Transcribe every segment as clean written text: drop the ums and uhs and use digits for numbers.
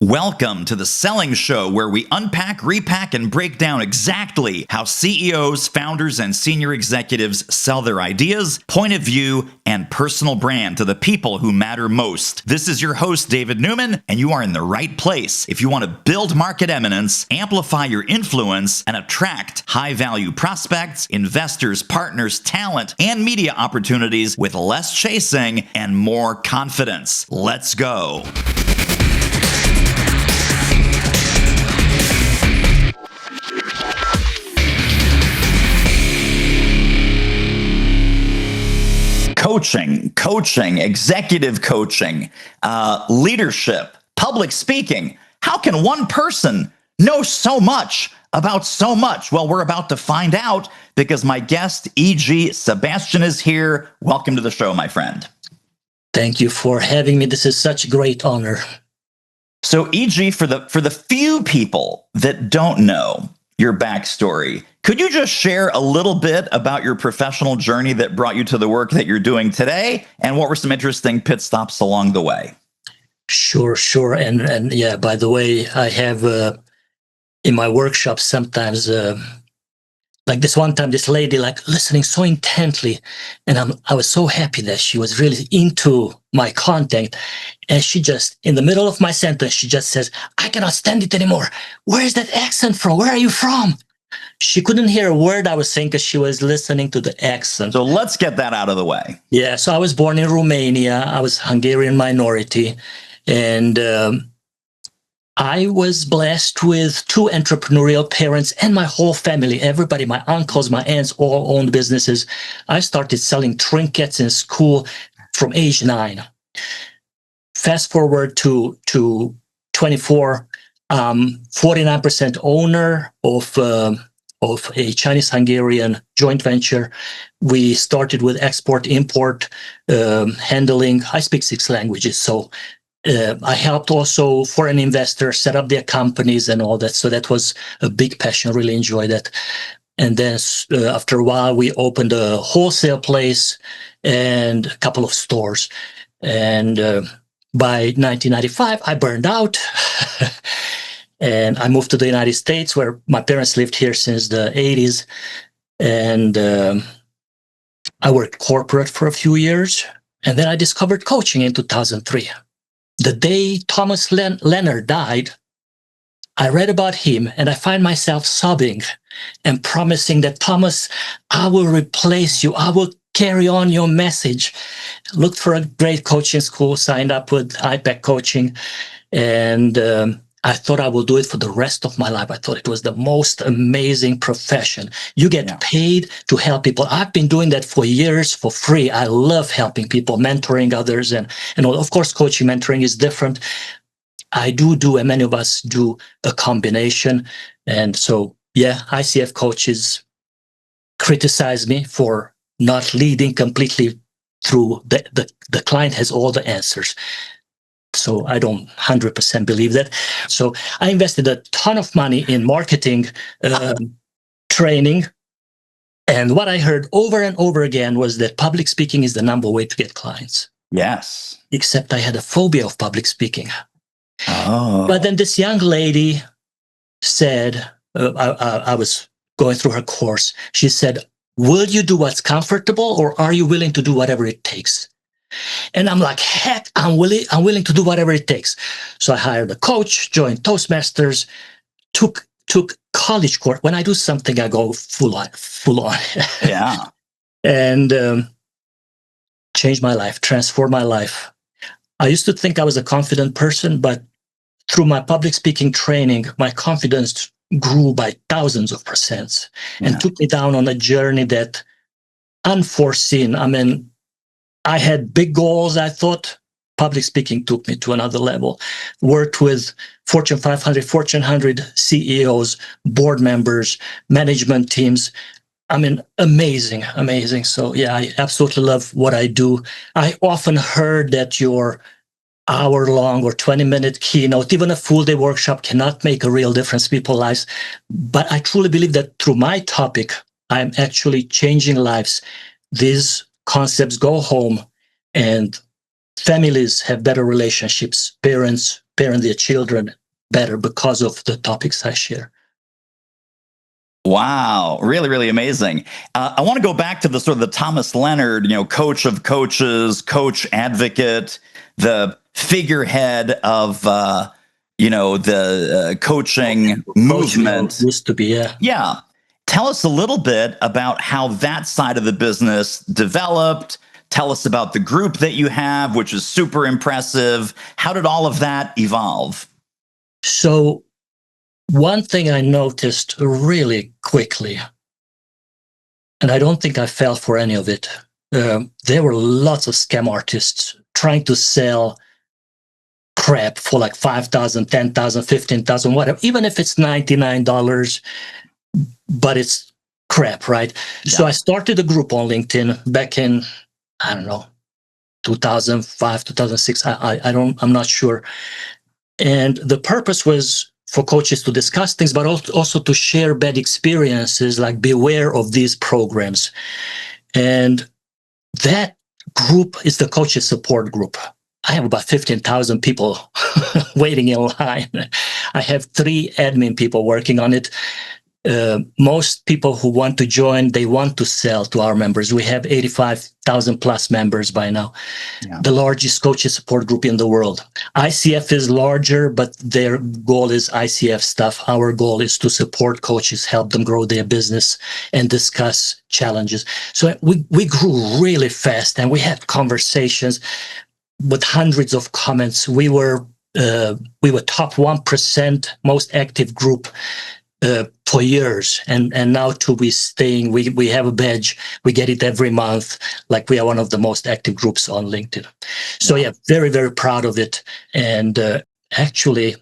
Welcome to the Selling Show, where we unpack, repack, and break down exactly how CEOs, founders, and senior executives sell their ideas, point of view, and personal brand to the people who matter most. This is your host, David Newman, and you are in the right place if you want to build market eminence, amplify your influence, and attract high-value prospects, investors, partners, talent, and media opportunities with less chasing and more confidence. Let's go. Coaching, executive coaching, leadership, public speaking. How can one person know so much about so much? Well, we're about to find out because my guest, E.G. Sebastian, is here. Welcome to the show, my friend. Thank you for having me. This is such a great honor. So, E.G., for the few people that don't know your backstory, could you just share a little bit about your professional journey that brought you to the work that you're doing today, and what were some interesting pit stops along the way? Sure. And yeah, by the way, I have in my workshop sometimes, like this one time, this lady listening so intently, and I was so happy that she was really into my content, and she just, in the middle of my sentence, she just says, "I cannot stand it anymore. Where is that accent from? Where are you from?" She couldn't hear a word I was saying because she was listening to the accent. So let's get that out of the way. Yeah, so I was born in Romania. I was Hungarian minority, and I was blessed with two entrepreneurial parents and my whole family. Everybody, my uncles, my aunts, all owned businesses. I started selling trinkets in school from age 9. Fast forward to 24, 49% owner of a Chinese-Hungarian joint venture. We started with export-import handling. I speak 6 languages, so I helped also foreign investors set up their companies and all that. So that was a big passion, really enjoyed that. And then after a while, we opened a wholesale place and a couple of stores. And by 1995, I burned out. And I moved to the United States, where my parents lived here since the 80s. And I worked corporate for a few years. And then I discovered coaching in 2003. The day Thomas Leonard died, I read about him and I find myself sobbing and promising that, "Thomas, I will replace you. I will carry on your message." Looked for a great coaching school, signed up with IPAC coaching, and I thought I will do it for the rest of my life. I thought it was the most amazing profession. You get paid to help people. I've been doing that for years for free. I love helping people, mentoring others. And of course, coaching, mentoring is different. I do, and many of us do a combination. And so, yeah, ICF coaches criticize me for not leading completely through the client has all the answers. So I don't 100% believe that. So I invested a ton of money in marketing training. And what I heard over and over again was that public speaking is the number way to get clients. Yes. Except I had a phobia of public speaking. Oh. But then this young lady said, I was going through her course. She said, "Will you do what's comfortable, or are you willing to do whatever it takes?" And I'm like, heck, I'm willing to do whatever it takes. So I hired a coach, joined Toastmasters, took college course. When I do something, I go full on. Yeah. And changed my life, transformed my life. I used to think I was a confident person, but through my public speaking training, my confidence grew by thousands of percent and took me down on a journey that unforeseen. I mean, I had big goals. I thought public speaking took me to another level. Worked with Fortune 500, Fortune 100 CEOs, board members, management teams. I mean, amazing. So yeah, I absolutely love what I do. I often heard that your hour-long or 20-minute keynote, even a full-day workshop, cannot make a real difference in people's lives. But I truly believe that through my topic, I'm actually changing lives. These concepts go home and families have better relationships, parents, parent their children better because of the topics I share. Wow, really, really amazing. I want to go back to the sort of the Thomas Leonard, coach of coaches, coach advocate, the figurehead of, the coaching movement. Used to be, yeah. Yeah. Tell us a little bit about how that side of the business developed. Tell us about the group that you have, which is super impressive. How did all of that evolve? So one thing I noticed really quickly, and I don't think I fell for any of it, there were lots of scam artists trying to sell crap for like $5,000, $10,000, $15,000, whatever, even if it's $99, but it's crap, right? Yeah. So I started a group on LinkedIn back in, I don't know, 2005, 2006. I'm not sure. And the purpose was for coaches to discuss things, but also to share bad experiences, like beware of these programs. And that group is the coaches support group. I have about 15,000 people waiting in line. I have 3 admin people working on it. Most people who want to join, they want to sell to our members. We have 85,000 plus members by now. Yeah. The largest coaches support group in the world. ICF is larger, but their goal is ICF stuff. Our goal is to support coaches, help them grow their business and discuss challenges. So we grew really fast, and we had conversations with hundreds of comments. We were top 1% most active group for years, and now to be staying, we have a badge, we get it every month, like we are one of the most active groups on LinkedIn. So yeah, very, very proud of it. And actually,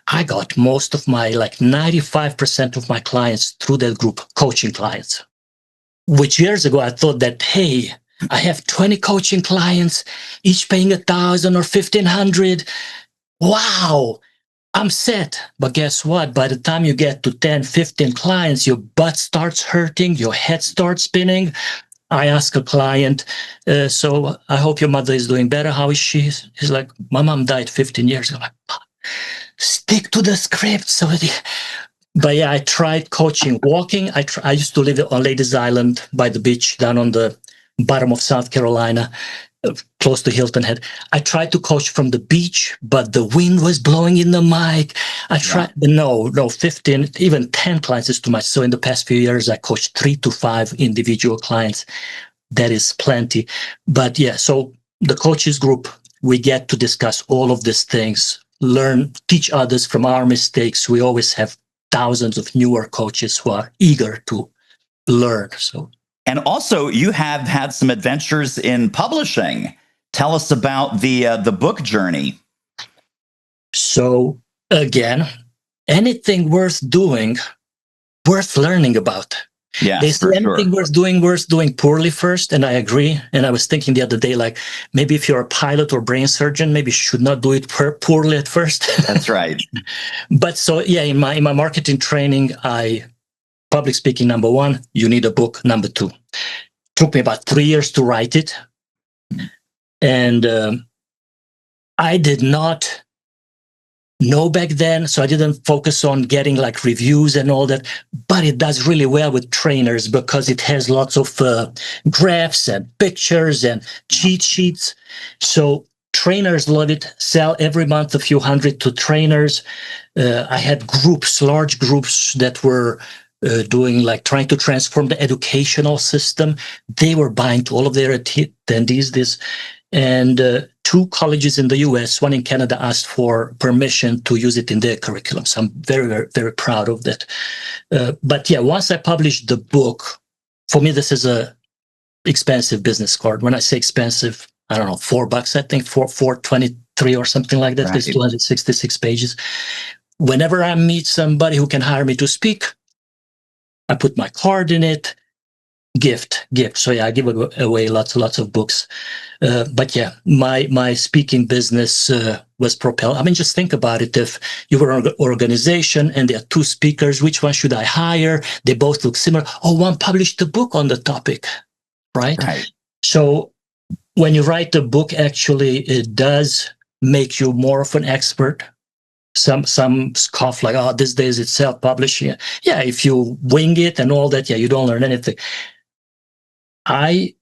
I got most of my, like 95% of my clients through that group, coaching clients, which years ago I thought that, hey, I have 20 coaching clients, each paying $1,000 or $1,500. Wow, I'm set. But guess what? By the time you get to 10, 15 clients, your butt starts hurting, your head starts spinning. I ask a client, so I hope your mother is doing better. How is she? He's like, my mom died 15 years ago. I'm like, stick to the script. But yeah, I tried coaching walking. I used to live on Ladies Island by the beach down on the bottom of South Carolina, close to Hilton Head. I tried to coach from the beach, but the wind was blowing in the mic. I tried, no, 15, even 10 clients is too much. So in the past few years, I coached 3 to 5 individual clients. That is plenty. But yeah, so the coaches group, we get to discuss all of these things, learn, teach others from our mistakes. We always have thousands of newer coaches who are eager to learn. And also, you have had some adventures in publishing. Tell us about the book journey. So again, anything worth doing, worth learning about. Yeah, they say anything worth doing poorly first, and I agree. And I was thinking the other day, like maybe if you're a pilot or brain surgeon, maybe you should not do it poorly at first. That's right. But so yeah, in my marketing training, public speaking, number 1, you need a book. Number 2, took me about 3 years to write it. And I did not know back then, so I didn't focus on getting like reviews and all that, but it does really well with trainers because it has lots of graphs and pictures and cheat sheets. So trainers love it, sell every month a few hundred to trainers. I had groups, large groups that were doing like trying to transform the educational system. They were buying to all of their attendees this. And 2 colleges in the US, one in Canada, asked for permission to use it in their curriculum. So I'm very, very, very proud of that. But yeah, once I published the book, for me, this is a expensive business card. When I say expensive, I don't know, $4, I think, $4.23 or something like that. Right. There's 266 pages. Whenever I meet somebody who can hire me to speak, I put my card in it, gift. So yeah, I give away lots of books. But yeah, my speaking business was propelled. I mean, just think about it. If you were an organization and there are 2 speakers, which one should I hire? They both look similar. Oh, one published a book on the topic, right? So when you write a book, actually, it does make you more of an expert. Some scoff like, oh, these days it's self-publishing. Yeah, if you wing it and all that, yeah, you don't learn anything. I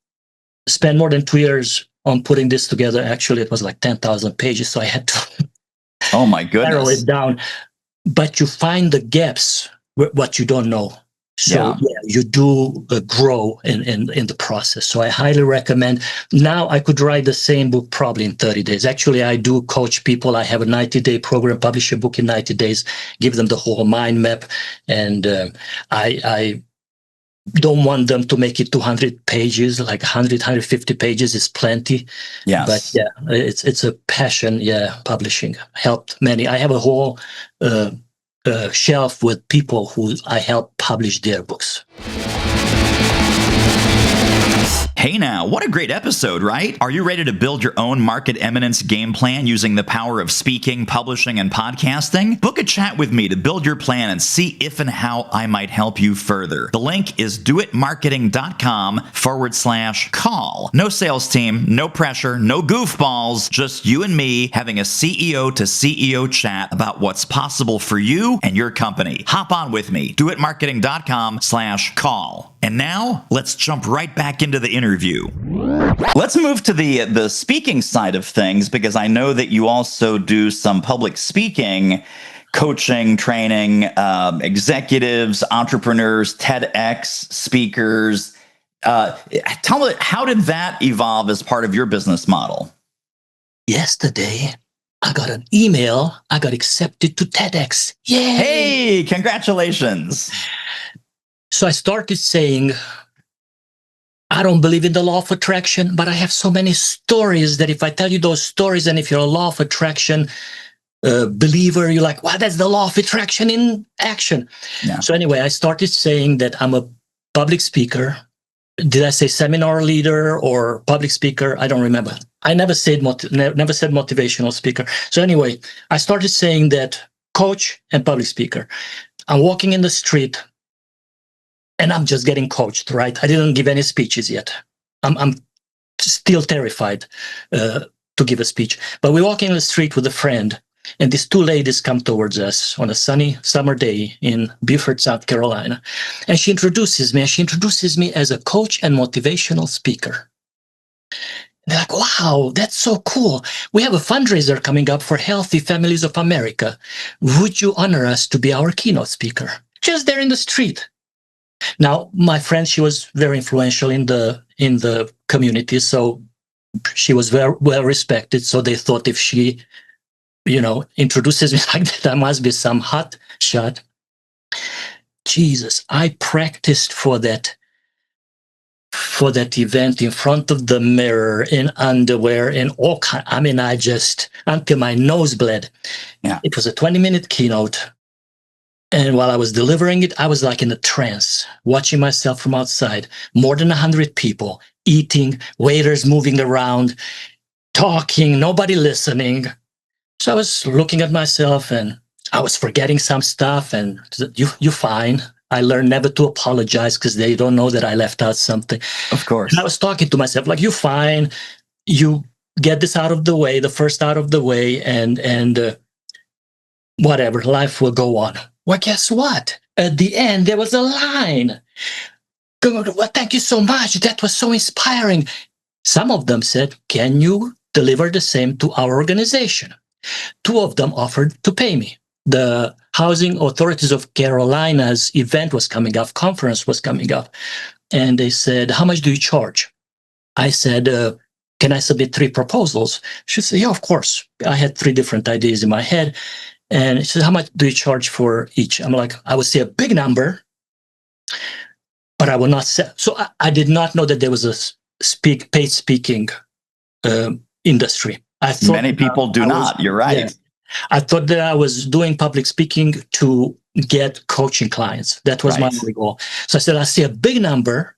spent more than 2 years on putting this together. Actually, it was like 10,000 pages, so I had to Oh my narrow goodness. it down. But you find the gaps, what you don't know. So yeah, you do grow in the process. So I highly recommend. Now I could write the same book probably in 30 days. Actually, I do coach people. I have a 90-day program, publish a book in 90 days, give them the whole mind map. And I don't want them to make it 200 pages, like 100, 150 pages is plenty. Yes. But yeah, it's a passion. Yeah, publishing helped many. I have a whole shelf with people who I help publish their books. Hey now, what a great episode, right? Are you ready to build your own market eminence game plan using the power of speaking, publishing, and podcasting? Book a chat with me to build your plan and see if and how I might help you further. The link is doitmarketing.com/call. No sales team, no pressure, no goofballs, just you and me having a CEO to CEO chat about what's possible for you and your company. Hop on with me, doitmarketing.com/call. And now, let's jump right back into the interview. Let's move to the speaking side of things, because I know that you also do some public speaking, coaching, training, executives, entrepreneurs, TEDx speakers. Tell me, how did that evolve as part of your business model? Yesterday, I got an email. I got accepted to TEDx. Yay! Hey, congratulations. So I started saying, I don't believe in the law of attraction, but I have so many stories that if I tell you those stories, and if you're a law of attraction believer, you're like, wow, that's the law of attraction in action. Yeah. So anyway, I started saying that I'm a public speaker. Did I say seminar leader or public speaker? I don't remember. I never said motivational speaker. So anyway, I started saying that coach and public speaker. I'm walking in the street, and I'm just getting coached, right? I didn't give any speeches yet. I'm still terrified to give a speech. But we're walking in the street with a friend, and these two ladies come towards us on a sunny summer day in Beaufort, South Carolina. And she introduces me as a coach and motivational speaker. And they're like, wow, that's so cool. We have a fundraiser coming up for Healthy Families of America. Would you honor us to be our keynote speaker? Just there in the street. Now, my friend, she was very influential in the community, so she was very well respected. So they thought if she, introduces me like that, I must be some hot shot. Jesus, I practiced for that event in front of the mirror in underwear and all kind. I mean, I just until my nose bled. Yeah, it was a 20-minute keynote. And while I was delivering it, I was like in a trance, watching myself from outside. More than 100 people eating, waiters moving around, talking, nobody listening. So I was looking at myself, and I was forgetting some stuff. And you're fine. I learned never to apologize because they don't know that I left out something. Of course. And I was talking to myself like, you're fine. You get this out of the way, the first out of the way, and whatever, life will go on. Well, guess what? At the end, there was a line. Well, thank you so much. That was so inspiring. Some of them said, can you deliver the same to our organization? Two of them offered to pay me. The Housing Authorities of Carolina's event was coming up, conference was coming up. And they said, how much do you charge? I said, can I submit 3 proposals? She said, yeah, of course. I had 3 different ideas in my head. And she said, how much do you charge for each? I'm like, I would say a big number, but I will not say. So I did not know that there was a paid speaking industry. I thought many people do not. You're right. Yeah, I thought that I was doing public speaking to get coaching clients. That was my only goal. So I said, I see a big number,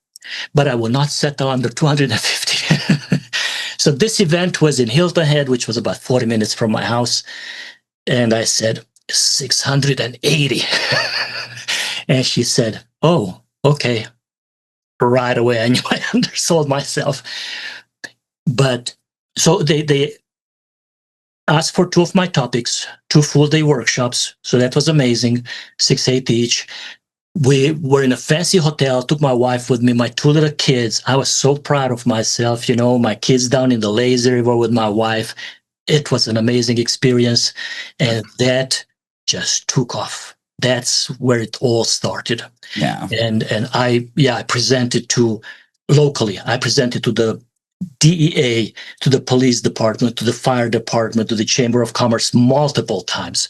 but I will not settle under 250. So this event was in Hilton Head, which was about 40 minutes from my house. And I said, 680. And she said, oh, okay. Right away, I knew I undersold myself. But so they asked for two of my topics, 2 full-day workshops. So that was amazing, 6-8 each. We were in a fancy hotel, took my wife with me, my 2 little kids. I was so proud of myself, my kids down in the lazy river with my wife. It was an amazing experience. And that just took off. That's where it all started. Yeah. And I presented locally. I presented to the DEA, to the police department, to the fire department, to the Chamber of Commerce multiple times.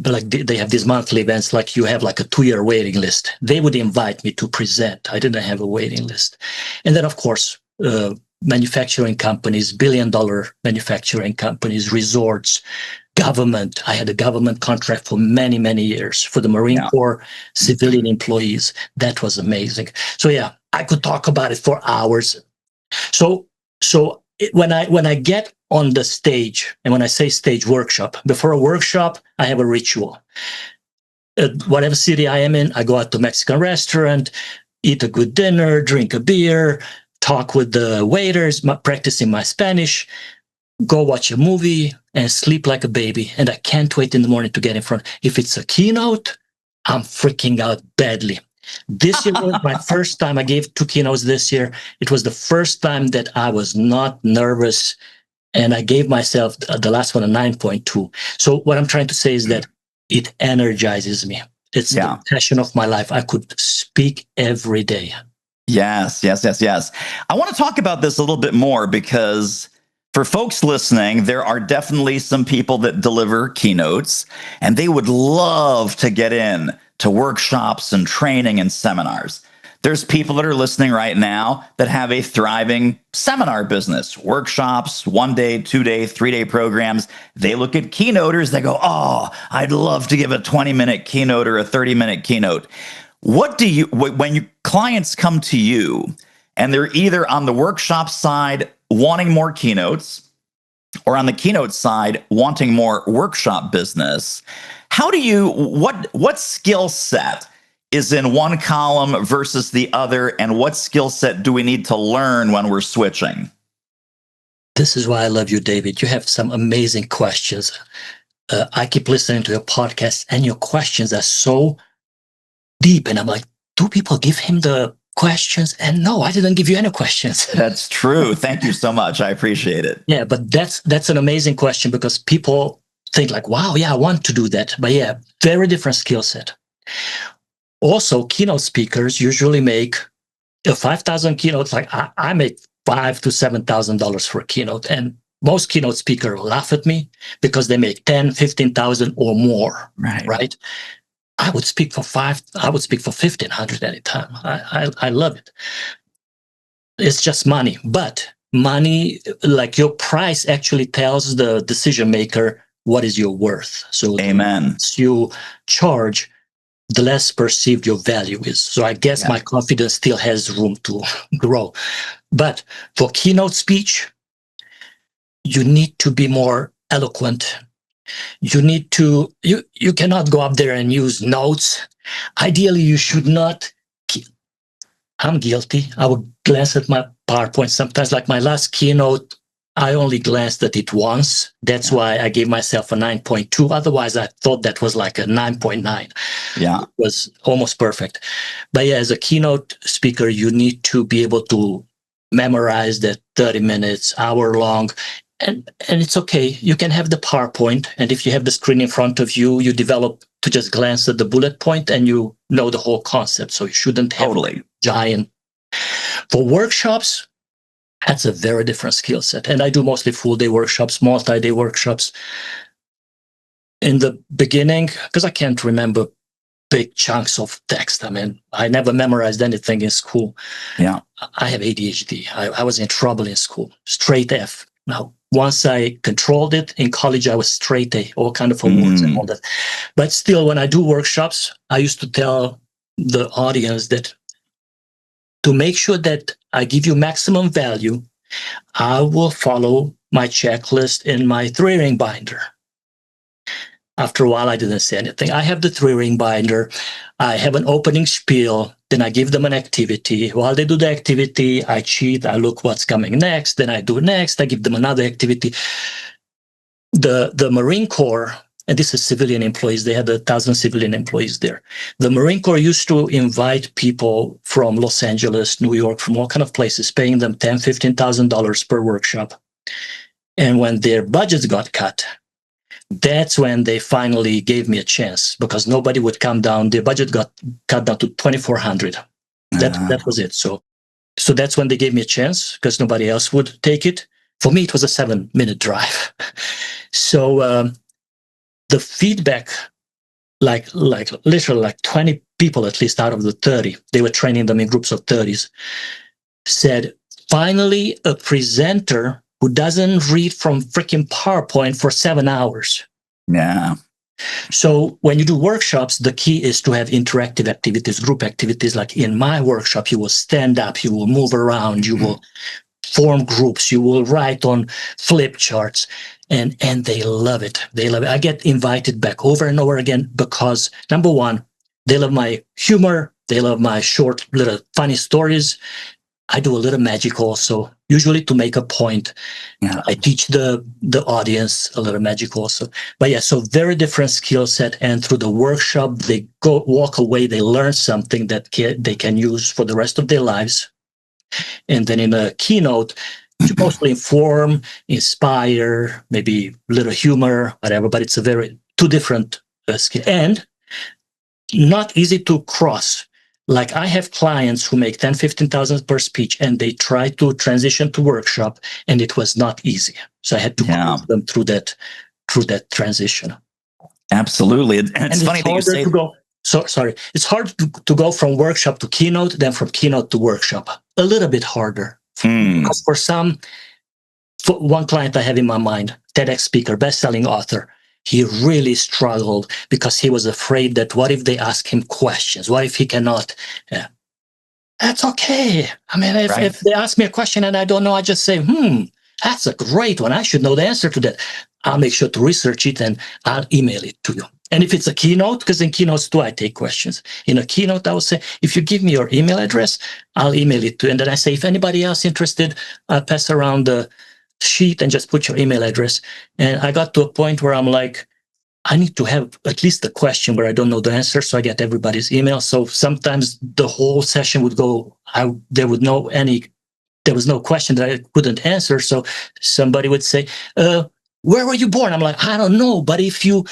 Like they have these monthly events, like you have like a 2-year waiting list. They would invite me to present. I didn't have a waiting list. And then, of course, manufacturing companies, billion-dollar manufacturing companies, resorts, government. I had a government contract for many, many years for the Marine Corps, civilian employees. That was amazing. So yeah, I could talk about it for hours. So when I get on the stage, and when I say stage workshop, before a workshop, I have a ritual. Whatever city I am in, I go out to a Mexican restaurant, eat a good dinner, drink a beer, talk with the waiters, practicing my Spanish, go watch a movie, and sleep like a baby. And I can't wait in the morning to get in front. If it's a keynote, I'm freaking out badly. This year was my first time. I gave 2 keynotes this year. It was the first time that I was not nervous, and I gave myself the last one a 9.2. So what I'm trying to say is that it energizes me. It's the passion of my life. I could speak every day. Yes. I want to talk about this a little bit more because for folks listening, there are definitely some people that deliver keynotes, and they would love to get in to workshops and training and seminars. There's people that are listening right now that have a thriving seminar business, workshops, 1-day, 2-day, 3-day programs. They look at keynoters, they go, oh, I'd love to give a 20-minute keynote or a 30-minute keynote. What do you, when your clients come to you and they're either on the workshop side wanting more keynotes or on the keynote side wanting more workshop business, how do you, what skill set is in one column versus the other, and what skill set do we need to learn when we're switching? This is why I love you, David. You have some amazing questions. I keep listening to your podcast, and your questions are so deep, and I'm like, do people give him the questions? And no, I didn't give you any questions. That's true. Thank you so much. I appreciate it. Yeah, but that's an amazing question, because people think like, wow, yeah, I want to do that. But yeah, very different skill set. Also, keynote speakers usually make a 5,000 keynotes. Like I make $5,000 to $7,000 for a keynote, and most keynote speakers laugh at me because they make 10, 15,000 or more. Right? I would speak for 1,500 at a time. I love it. It's just money, but money, like your price, actually tells the decision maker what is your worth. So amen. You charge, the less perceived your value is. So I guess my confidence still has room to grow. But for keynote speech, you need to be more eloquent. You need to, you cannot go up there and use notes. Ideally, you should not. I'm guilty. I would glance at my PowerPoint sometimes. Like my last keynote, I only glanced at it once. That's why I gave myself a 9.2. Otherwise, I thought that was like a 9.9. Yeah. It was almost perfect. But yeah, as a keynote speaker, you need to be able to memorize that 30 minutes, hour long. And it's okay. You can have the PowerPoint. And if you have the screen in front of you, you develop to just glance at the bullet point and you know the whole concept. So you shouldn't have giant. For workshops, that's a very different skill set. And I do mostly full-day workshops, multi-day workshops. In the beginning, because I can't remember big chunks of text. I mean, I never memorized anything in school. Yeah. I have ADHD. I was in trouble in school, straight F. Now, once I controlled it, in college, I was straight A, all kind of awards and all that. But still, when I do workshops, I used to tell the audience that to make sure that I give you maximum value, I will follow my checklist in my 3-ring binder. After a while, I didn't say anything. I have the 3-ring binder. I have an opening spiel. Then I give them an activity. While they do the activity, I cheat. I look what's coming next. Then I do next. I give them another activity. the Marine Corps, and this is civilian employees, they had 1,000 civilian employees there. The Marine Corps used to invite people from Los Angeles, New York, from all kind of places, paying them $10,000, $15,000 per workshop. And when their budgets got cut, that's when they finally gave me a chance, because nobody would come down. Their budget got cut down to 2,400. That was it. So that's when they gave me a chance, because nobody else would take it. For me, it was a 7-minute drive. So the feedback, like literally like 20 people at least out of the 30, they were training them in groups of 30s, said, finally, a presenter who doesn't read from freaking PowerPoint for 7 hours. Yeah. So when you do workshops, the key is to have interactive activities, group activities. Like in my workshop, you will stand up, you will move around, you will form groups, you will write on flip charts, and they love it. They love it. I get invited back over and over again because, number one, they love my humor. They love my short little funny stories. I do a little magic also, usually to make a point. Yeah. I teach the audience a little magic also. But yeah, so very different skill set. And through the workshop, they walk away, they learn something that they can use for the rest of their lives. And then in a keynote, to mostly inform, inspire, maybe a little humor, whatever. But it's two different skill, and not easy to cross. Like I have clients who make 10, 15,000 per speech, and they try to transition to workshop, and it was not easy. So I had to coach them through that transition. Absolutely. And it's funny that you say... It's hard to go from workshop to keynote, then from keynote to workshop. A little bit harder. Because for one client I have in my mind, TEDx speaker, best-selling author, he really struggled because he was afraid that what if they ask him questions? What if he cannot? That's okay. I mean, if they ask me a question and I don't know, I just say, that's a great one. I should know the answer to that. I'll make sure to research it and I'll email it to you. And if it's a keynote, because in keynotes too, I take questions. In a keynote, I will say, if you give me your email address, I'll email it to you. And then I say, if anybody else interested, I'll pass around the sheet and just put your email address. And I got to a point where I'm like, I need to have at least a question where I don't know the answer, so I get everybody's email. So sometimes the whole session would go, there was no question that I couldn't answer. So somebody would say, where were you born? I'm like, I don't know, but if you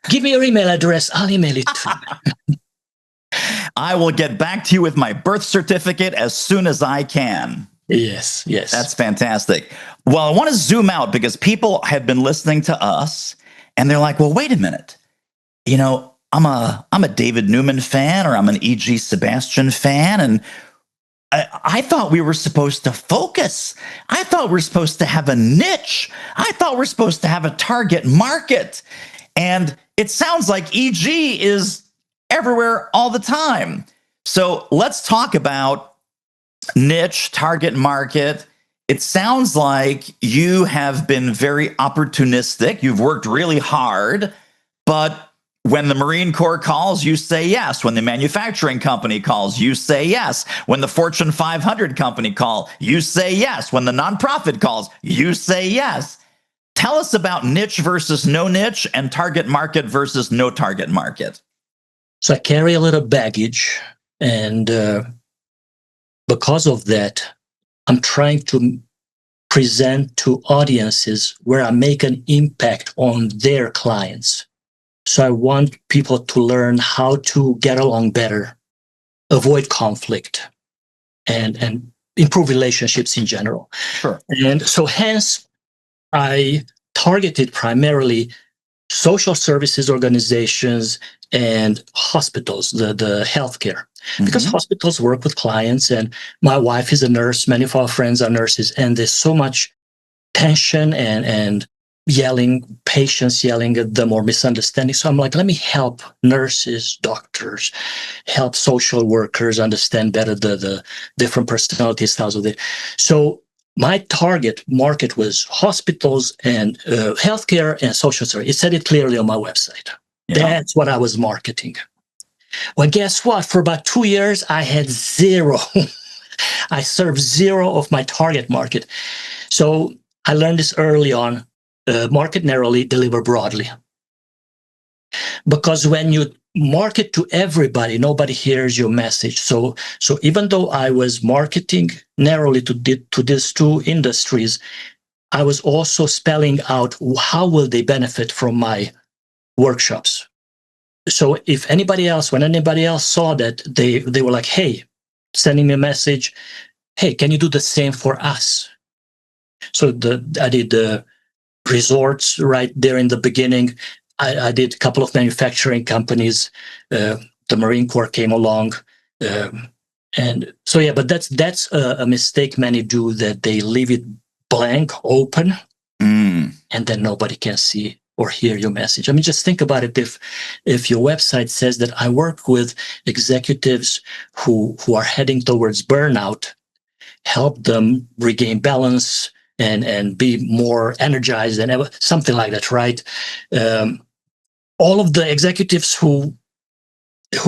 give me your email address, I'll email it to you. I will get back to you with my birth certificate as soon as I can. Yes. That's fantastic. Well, I want to zoom out because people have been listening to us and they're like, well, wait a minute. I'm a David Newman fan, or I'm an E.G. Sebastian fan, and I thought we were supposed to focus. I thought we're supposed to have a niche. I thought we're supposed to have a target market. And it sounds like EG is everywhere all the time. So let's talk about niche, target market. It sounds like you have been very opportunistic. You've worked really hard, but when the Marine Corps calls, you say yes. When the manufacturing company calls, you say yes. When the Fortune 500 company calls, you say yes. When the nonprofit calls, you say yes. Tell us about niche versus no niche and target market versus no target market. So I carry a little baggage, and because of that, I'm trying to present to audiences where I make an impact on their clients. So I want people to learn how to get along better, avoid conflict, and improve relationships in general. Sure. And so hence, I targeted primarily social services organizations and hospitals, the healthcare, because hospitals work with clients, and my wife is a nurse. Many of our friends are nurses, and there's so much tension and yelling, patients yelling at them or misunderstanding. So I'm like, let me help nurses, doctors, help social workers understand better the different personality styles of it. So my target market was hospitals and healthcare and social service. It said it clearly on my website. Yeah. That's what I was marketing. Well, guess what? For about 2 years, I had zero. I served zero of my target market. So I learned this early on. market narrowly, deliver broadly. Because when you market to everybody, nobody hears your message. So even though I was marketing narrowly to these two industries, I was also spelling out how will they benefit from my workshops. So if anybody else, when anybody else saw that, they were like, hey, sending me a message, hey, can you do the same for us? So I did the resorts right there in the beginning. I did a couple of manufacturing companies. The Marine Corps came along. And so, yeah, but that's a mistake many do, that they leave it blank, open, and then nobody can see or hear your message. I mean, just think about it. If your website says that I work with executives who are heading towards burnout, help them regain balance and be more energized than ever, something like that, right? All of the executives who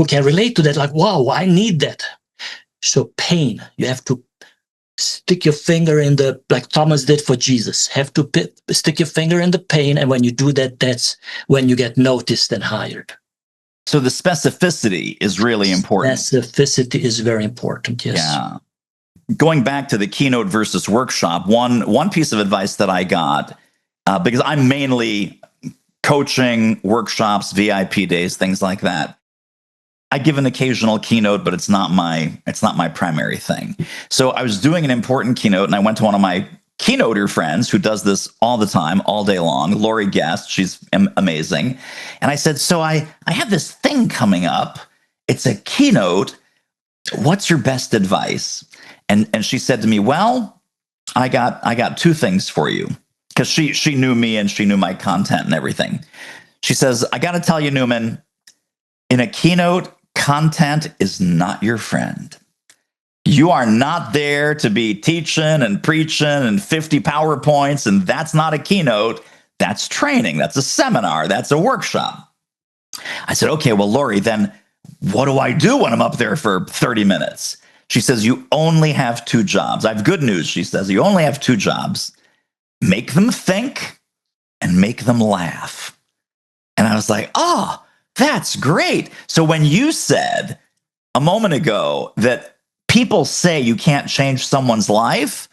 can relate to that, like, wow, I need that. So pain, you have to stick your finger in the, like Thomas did for Jesus, have to stick your finger in the pain. And when you do that, that's when you get noticed and hired. So the specificity is really important. Specificity is very important, yes. Yeah. Going back to the keynote versus workshop, one piece of advice that I got, because I'm mainly coaching, workshops, VIP days, things like that. I give an occasional keynote, but it's not my primary thing. So I was doing an important keynote, and I went to one of my keynoter friends who does this all the time, all day long, Lori Guest. She's amazing. And I said, so I have this thing coming up. It's a keynote. What's your best advice? And she said to me, well, I got two things for you, because she knew me and she knew my content and everything. She says, I got to tell you, Newman, in a keynote, content is not your friend. You are not there to be teaching and preaching and 50 PowerPoints, and that's not a keynote. That's training. That's a seminar. That's a workshop. I said, okay, well, Lori, then what do I do when I'm up there for 30 minutes? She says, you only have two jobs. I have good news, she says. You only have two jobs. Make them think and make them laugh. And I was like, oh, that's great. So when you said a moment ago that people say you can't change someone's life,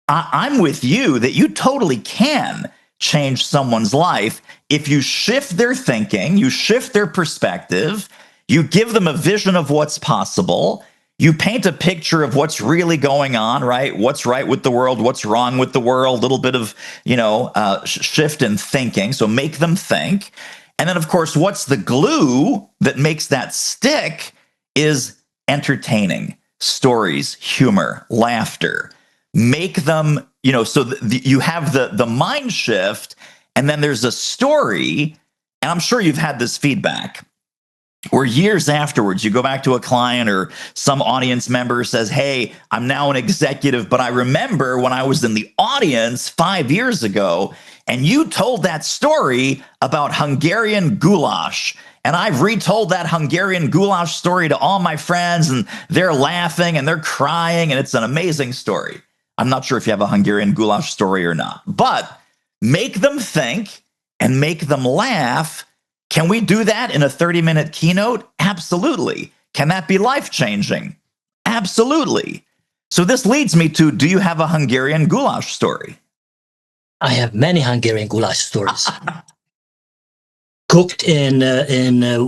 I'm with you that you totally can change someone's life if you shift their thinking, you shift their perspective, you give them a vision of what's possible, you paint a picture of what's really going on, right? What's right with the world, what's wrong with the world, a little bit of, shift in thinking. So make them think. And then, of course, what's the glue that makes that stick is entertaining, stories, humor, laughter. Make them, so you have the mind shift, and then there's a story. And I'm sure you've had this feedback where years afterwards, you go back to a client or some audience member says, hey, I'm now an executive, but I remember when I was in the audience 5 years ago, and you told that story about Hungarian goulash. And I've retold that Hungarian goulash story to all my friends, and they're laughing and they're crying, and it's an amazing story. I'm not sure if you have a Hungarian goulash story or not, but make them think and make them laugh. Can we do that in a 30-minute keynote? Absolutely. Can that be life-changing? Absolutely. So this leads me to, do you have a Hungarian goulash story? I have many Hungarian goulash stories. Cooked in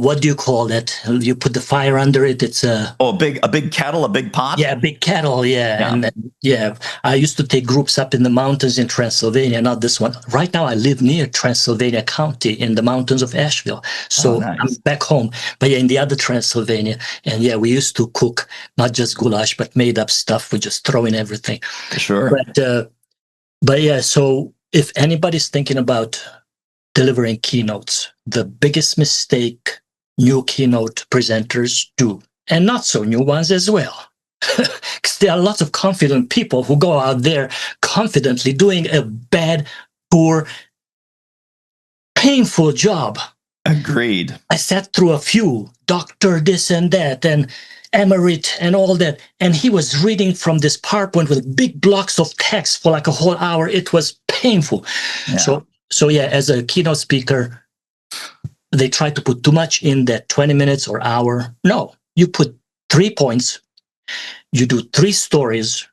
what do you call that? You put the fire under it. It's a big kettle, a big pot. Yeah, a big kettle. Yeah. And I used to take groups up in the mountains in Transylvania. Not this one. Right now, I live near Transylvania County in the mountains of Asheville. So nice. I'm back home. But yeah, in the other Transylvania, and yeah, we used to cook not just goulash, but made up stuff. We just throw in everything. Sure. But yeah, so if anybody's thinking about delivering keynotes, the biggest mistake new keynote presenters do, and not so new ones as well, because there are lots of confident people who go out there confidently doing a bad, poor, painful job. Agreed. I sat through a few, doctor this and that, and emerit and all that, and he was reading from this PowerPoint with big blocks of text for like a whole hour. It was painful. Yeah. So So yeah, as a keynote speaker, they try to put too much in that 20 minutes or hour. No, you put 3 points, you do 3 stories,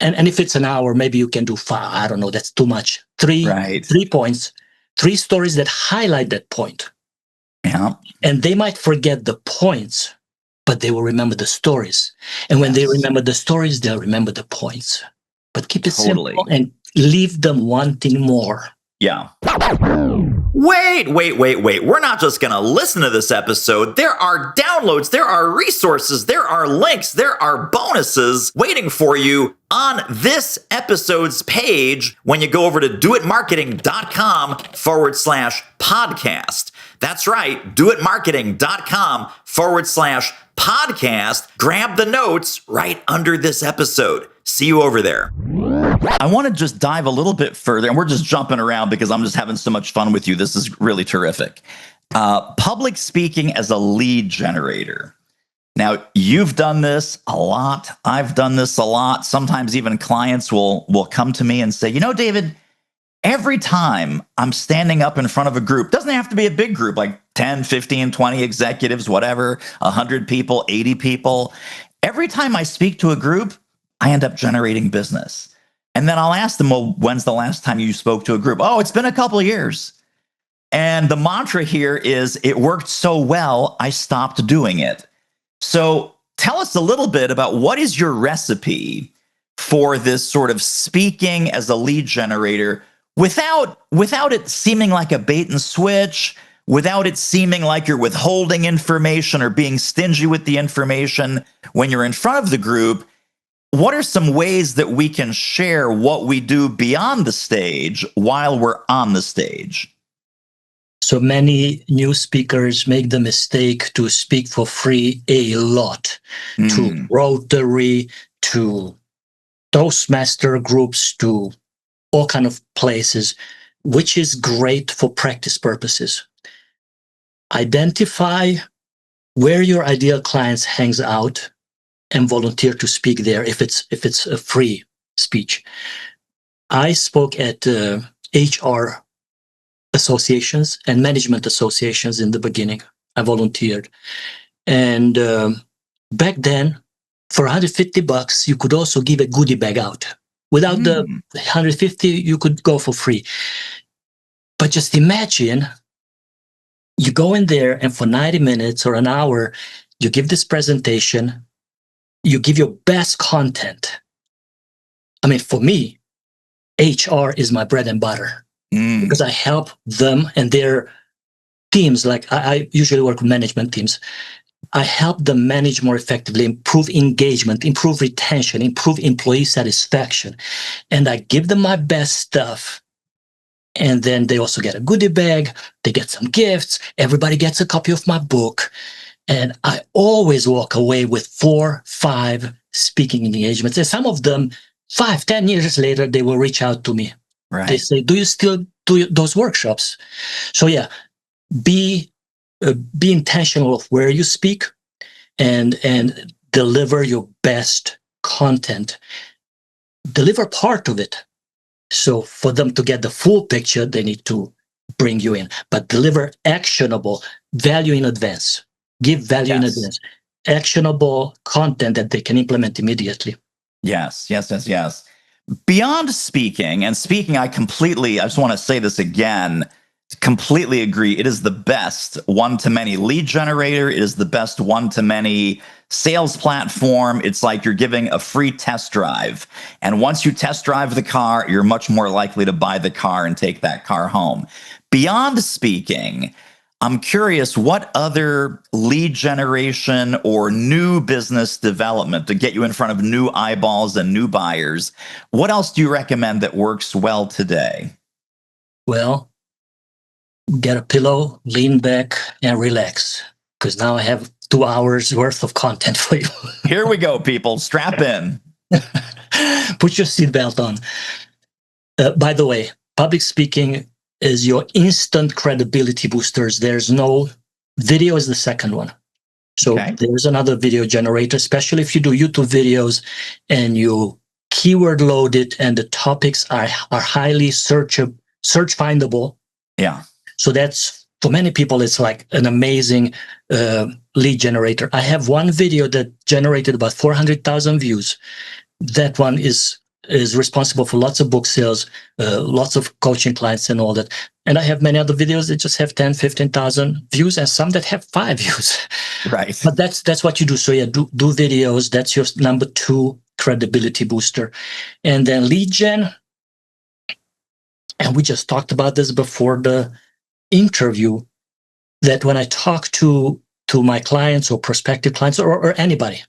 and if it's an hour, maybe you can do 5. I don't know, that's too much. Right. 3 points, 3 stories that highlight that point. Yeah. And they might forget the points, but they will remember the stories. And when they remember the stories, they'll remember the points. But keep it simple and leave them wanting more. Yeah. Wait. We're not just going to listen to this episode. There are downloads, there are resources, there are links, there are bonuses waiting for you on this episode's page when you go over to doitmarketing.com/podcast. That's right, doitmarketing.com/podcast. Grab the notes right under this episode. See you over there. I want to just dive a little bit further, and we're just jumping around because I'm just having so much fun with you. This is really terrific. Public speaking as a lead generator. Now, you've done this a lot. I've done this a lot. Sometimes even clients will come to me and say, you know, David, every time I'm standing up in front of a group, doesn't have to be a big group, like 10, 15, 20 executives, whatever, 100 people, 80 people. Every time I speak to a group, I end up generating business. And then I'll ask them, well, when's the last time you spoke to a group? Oh, it's been a couple of years. And the mantra here is, it worked so well, I stopped doing it. So tell us a little bit about what is your recipe for this sort of speaking as a lead generator without it seeming like a bait and switch, without it seeming like you're withholding information or being stingy with the information when you're in front of the group. What are some ways that we can share what we do beyond the stage while we're on the stage? So many new speakers make the mistake to speak for free a lot, to Rotary, to Toastmaster groups, to all kind of places, which is great for practice purposes. Identify where your ideal clients hangs out and volunteer to speak there if it's a free speech. I spoke at HR associations and management associations in the beginning. I volunteered. And back then, for $150, you could also give a goodie bag out. Without the $150, you could go for free. But just imagine you go in there and for 90 minutes or an hour, you give this presentation, you give your best content. I mean, for me, HR is my bread and butter because I help them and their teams. Like I usually work with management teams. I help them manage more effectively, improve engagement, improve retention, improve employee satisfaction. And I give them my best stuff. And then they also get a goodie bag. They get some gifts. Everybody gets a copy of my book. And I always walk away with 4, 5 speaking engagements. And some of them, 5, 10 years later, they will reach out to me. Right. They say, do you still do those workshops? So yeah, be intentional of where you speak and deliver your best content. Deliver part of it. So for them to get the full picture, they need to bring you in. But deliver actionable value in advance. Give value in advance, actionable content that they can implement immediately. Yes. Beyond speaking, I just want to say this again, completely agree. It is the best one-to-many lead generator. It is the best one-to-many sales platform. It's like you're giving a free test drive. And once you test drive the car, you're much more likely to buy the car and take that car home. Beyond speaking, I'm curious, what other lead generation or new business development to get you in front of new eyeballs and new buyers, what else do you recommend that works well today? Well, get a pillow, lean back, and relax, because now I have 2 hours worth of content for you. Here we go, people. Strap in. Put your seatbelt on. By the way, public speaking is your instant credibility boosters. There's no video is the second one. So there's another video generator, especially if you do YouTube videos and you keyword load it and the topics are highly searchable search findable. Yeah. So that's, for many people, it's like an amazing lead generator. I have one video that generated about 400,000 views. That one is responsible for lots of book sales, lots of coaching clients and all that. And I have many other videos that just have 10, 15,000 views, and some that have 5 views. Right. But that's what you do. So yeah, do videos. That's your number 2 credibility booster. And then lead gen. And we just talked about this before the interview, that when I talk to my clients or prospective clients or anybody,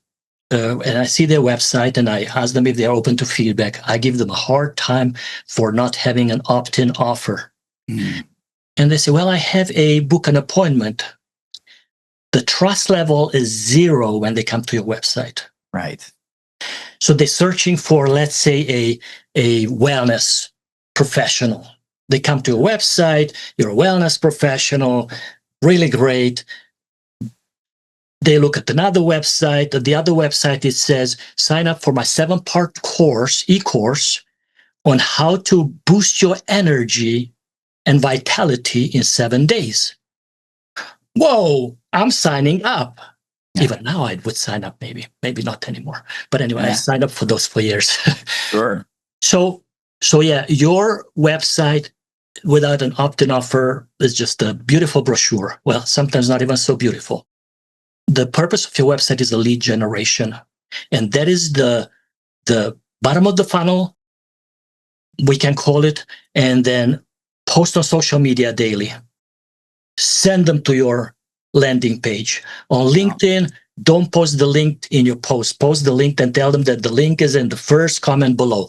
and I see their website and I ask them if they're open to feedback, I give them a hard time for not having an opt-in offer. Mm. And they say, well, I have a book an appointment. The trust level is 0 when they come to your website. Right. So they're searching for, let's say, a wellness professional. They come to your website, you're a wellness professional, really great. They look at another website. At the other website, it says, sign up for my 7-part course, e-course, on how to boost your energy and vitality in 7 days. Whoa, I'm signing up. Yeah. Even now I would sign up, maybe not anymore. But anyway, I signed up for those for years. Sure. So yeah, your website without an opt-in offer is just a beautiful brochure. Well, sometimes not even so beautiful. The purpose of your website is a lead generation. And that is the bottom of the funnel, we can call it, and then post on social media daily. Send them to your landing page. On LinkedIn, don't post the link in your post. Post the link and tell them that the link is in the first comment below.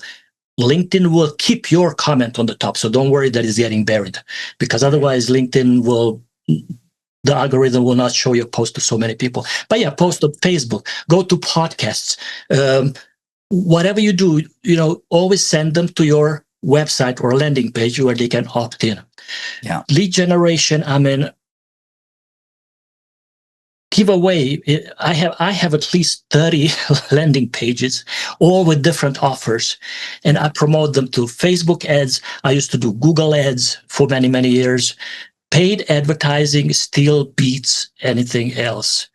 LinkedIn will keep your comment on the top, so don't worry that it's getting buried, because otherwise LinkedIn will, the algorithm will not show your post to so many people. But yeah, post on Facebook, go to podcasts, whatever you do, always send them to your website or landing page where they can opt in. Yeah. Lead generation, I mean, give away. I have at least 30 landing pages, all with different offers, and I promote them to Facebook ads. I used to do Google ads for many, many years. Paid advertising still beats anything else.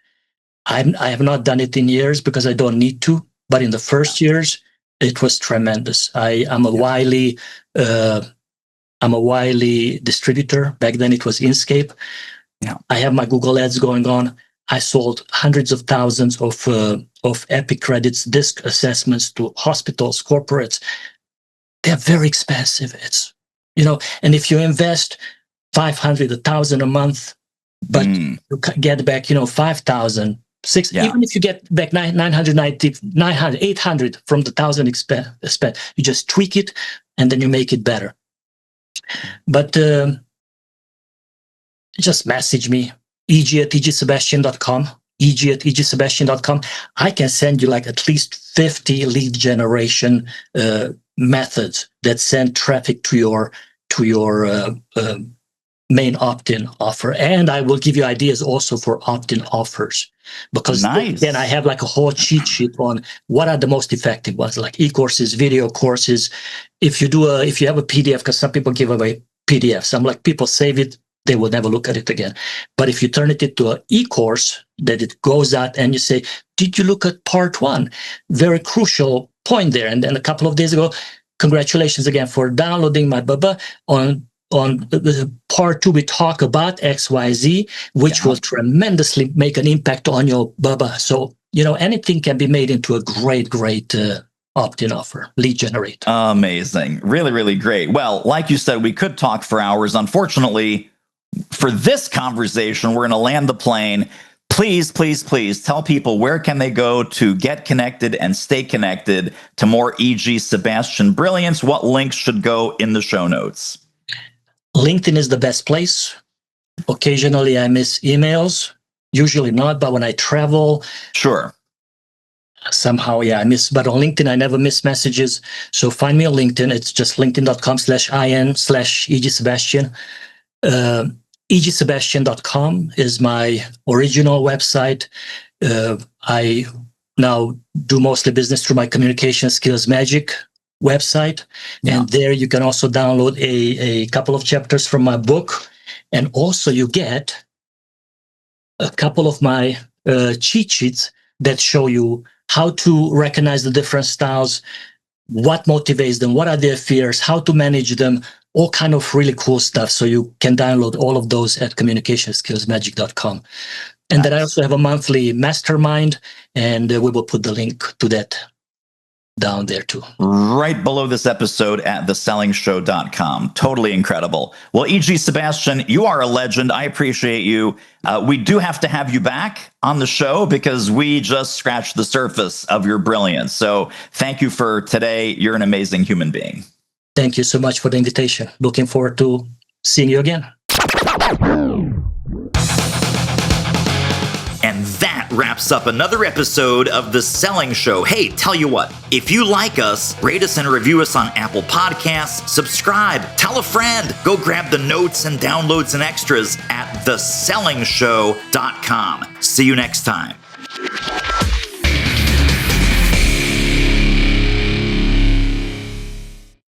I have not done it in years because I don't need to, but in the first years, it was tremendous. I'm a Wiley distributor. Back then it was Inkscape. Yeah. I have my Google ads going on. I sold hundreds of thousands of Epic credits, disc assessments to hospitals, corporates. They're very expensive. It's, and if you invest 500, 1,000 a month, but you get back, 5,000, 6,000, even if you get back 990, 900, 800 from the 1,000 spent, you just tweak it and then you make it better. But just message me, eg@egsebastian.com, eg@egsebastian.com. I can send you like at least 50 lead generation methods that send traffic to your main opt-in offer. And I will give you ideas also for opt-in offers, because then I have like a whole cheat sheet on what are the most effective ones, like e-courses, video courses. If you have a PDF, because some people give away PDFs, I'm like, people save it, they will never look at it again. But if you turn it into an e-course, that it goes out and you say, did you look at part 1? Very crucial point there. And then a couple of days ago, congratulations again for downloading my Baba. On the part 2, we talk about XYZ, which will tremendously make an impact on your Baba. So, anything can be made into a great opt-in offer, lead generator. Amazing. Really, really great. Well, like you said, we could talk for hours. Unfortunately, for this conversation, we're going to land the plane. Please, please, please tell people where can they go to get connected and stay connected to more E.G. Sebastian brilliance. What links should go in the show notes? LinkedIn is the best place. Occasionally I miss emails, usually not, but when I travel, sure, somehow, I miss. But on LinkedIn, I never miss messages. So find me on LinkedIn. It's just linkedin.com/in/EG Sebastian. EGSebastian.com is my original website. I now do mostly business through my communication skills magic website. Yeah. And there you can also download a couple of chapters from my book. And also you get a couple of my cheat sheets that show you how to recognize the different styles, what motivates them, what are their fears, how to manage them, all kind of really cool stuff. So you can download all of those at communicationskillsmagic.com. And then I also have a monthly mastermind, and we will put the link to that down there too. Right below this episode at thesellingshow.com. Totally incredible. Well, E.G. Sebastian, you are a legend. I appreciate you. We do have to have you back on the show because we just scratched the surface of your brilliance. So thank you for today. You're an amazing human being. Thank you so much for the invitation. Looking forward to seeing you again. And that wraps up another episode of The Selling Show. Hey, tell you what, if you like us, rate us and review us on Apple Podcasts, subscribe, tell a friend, go grab the notes and downloads and extras at thesellingshow.com. See you next time.